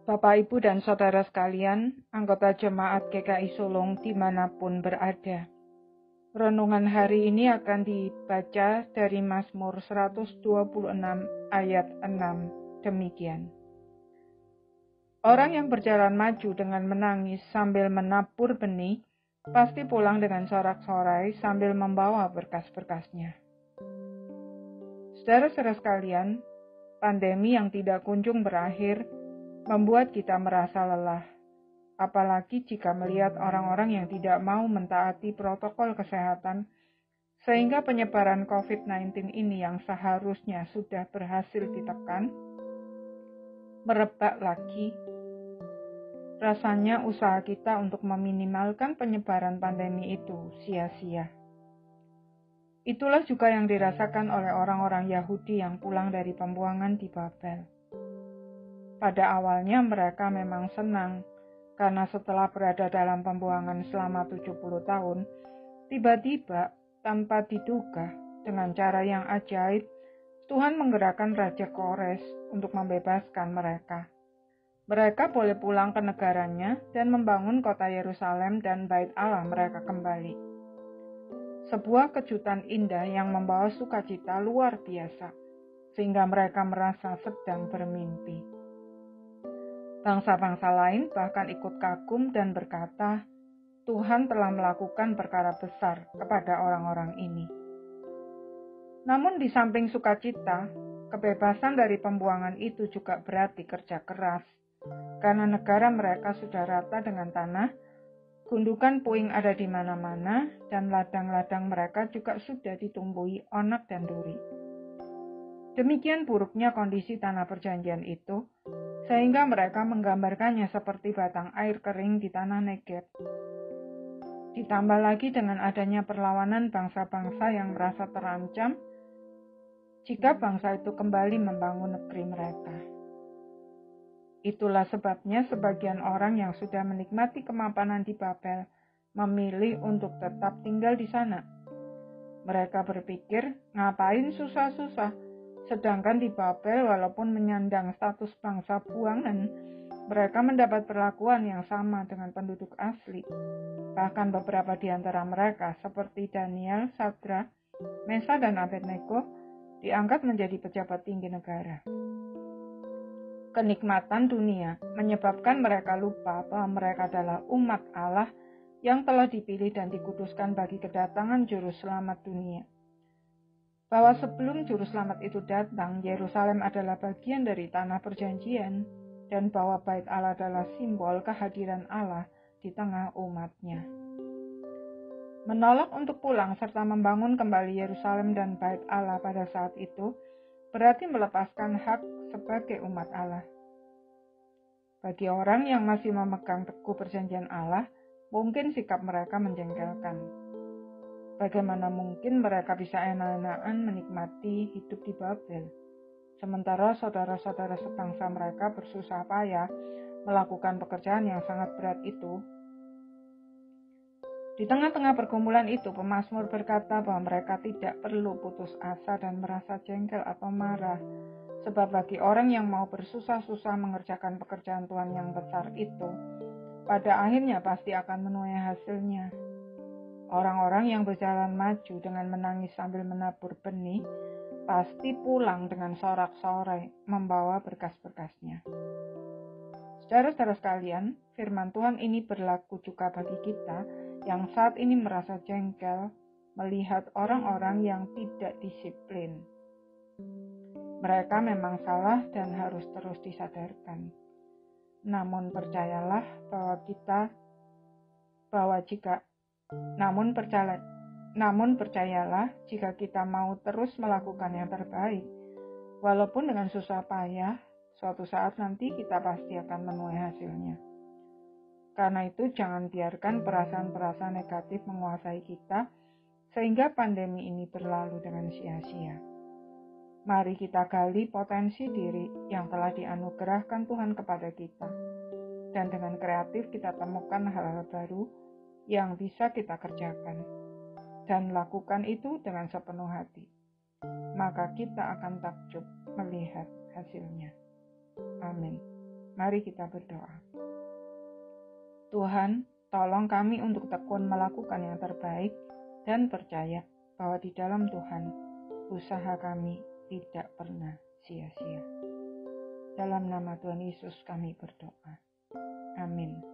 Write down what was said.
Bapak, Ibu, dan Saudara sekalian, anggota Jemaat GKI Sulung dimanapun berada. Renungan hari ini akan dibaca dari Mazmur 126 ayat 6, demikian. Orang yang berjalan maju dengan menangis sambil menabur benih, pasti pulang dengan sorak-sorai sambil membawa berkas-berkasnya. Saudara-saudara sekalian, pandemi yang tidak kunjung berakhir membuat kita merasa lelah, apalagi jika melihat orang-orang yang tidak mau mentaati protokol kesehatan, sehingga penyebaran COVID-19 ini yang seharusnya sudah berhasil ditekan, merebak lagi. Rasanya usaha kita untuk meminimalkan penyebaran pandemi itu sia-sia. Itulah juga yang dirasakan oleh orang-orang Yahudi yang pulang dari pembuangan di Babel. Pada awalnya mereka memang senang, karena setelah berada dalam pembuangan selama 70 tahun, tiba-tiba tanpa diduga dengan cara yang ajaib, Tuhan menggerakkan Raja Kores untuk membebaskan mereka. Mereka boleh pulang ke negaranya dan membangun kota Yerusalem dan Bait Allah mereka kembali. Sebuah kejutan indah yang membawa sukacita luar biasa, sehingga mereka merasa sedang bermimpi. Bangsa-bangsa lain bahkan ikut kagum dan berkata, Tuhan telah melakukan perkara besar kepada orang-orang ini. Namun di samping sukacita, kebebasan dari pembuangan itu juga berarti kerja keras. Karena negara mereka sudah rata dengan tanah, gundukan puing ada di mana-mana, dan ladang-ladang mereka juga sudah ditumbuhi onak dan duri. Demikian buruknya kondisi tanah perjanjian itu, sehingga mereka menggambarkannya seperti batang air kering di tanah Negeb. Ditambah lagi dengan adanya perlawanan bangsa-bangsa yang merasa terancam jika bangsa itu kembali membangun negeri mereka. Itulah sebabnya sebagian orang yang sudah menikmati kemapanan di Babel memilih untuk tetap tinggal di sana. Mereka berpikir, ngapain susah-susah? Sedangkan di Babel, walaupun menyandang status bangsa buangan, mereka mendapat perlakuan yang sama dengan penduduk asli. Bahkan beberapa di antara mereka, seperti Daniel, Sadrak, Mesa, dan Abednego, diangkat menjadi pejabat tinggi negara. Kenikmatan dunia menyebabkan mereka lupa bahwa mereka adalah umat Allah yang telah dipilih dan dikuduskan bagi kedatangan Juru Selamat dunia. Bahwa sebelum Juru Selamat itu datang, Yerusalem adalah bagian dari tanah perjanjian, dan bahwa Bait Allah adalah simbol kehadiran Allah di tengah umatnya. Menolak untuk pulang serta membangun kembali Yerusalem dan Bait Allah pada saat itu, berarti melepaskan hak sebagai umat Allah. Bagi orang yang masih memegang teguh perjanjian Allah, mungkin sikap mereka menjengkelkan. Bagaimana mungkin mereka bisa enak-enakan menikmati hidup di Babel, sementara saudara-saudara sebangsa mereka bersusah payah melakukan pekerjaan yang sangat berat itu. Di tengah-tengah pergumulan itu, pemazmur berkata bahwa mereka tidak perlu putus asa dan merasa jengkel atau marah, sebab bagi orang yang mau bersusah-susah mengerjakan pekerjaan Tuhan yang besar itu, pada akhirnya pasti akan menuai hasilnya. Orang-orang yang berjalan maju dengan menangis sambil menabur benih, pasti pulang dengan sorak-sorai membawa berkas-berkasnya. Saudara-saudara sekalian, firman Tuhan ini berlaku juga bagi kita yang saat ini merasa jengkel melihat orang-orang yang tidak disiplin. Mereka memang salah dan harus terus disadarkan. Namun percayalah percayalah jika kita mau terus melakukan yang terbaik, walaupun dengan susah payah, suatu saat nanti kita pasti akan menuai hasilnya. Karena itu jangan biarkan perasaan-perasaan negatif menguasai kita, sehingga pandemi ini berlalu dengan sia-sia. Mari kita gali potensi diri yang telah dianugerahkan Tuhan kepada kita, dan dengan kreatif kita temukan hal-hal baru yang bisa kita kerjakan, dan lakukan itu dengan sepenuh hati. Maka kita akan takjub melihat hasilnya. Amin. Mari kita berdoa. Tuhan, tolong kami untuk tekun melakukan yang terbaik dan percaya bahwa di dalam Tuhan, usaha kami tidak pernah sia-sia. Dalam nama Tuhan Yesus kami berdoa. Amin.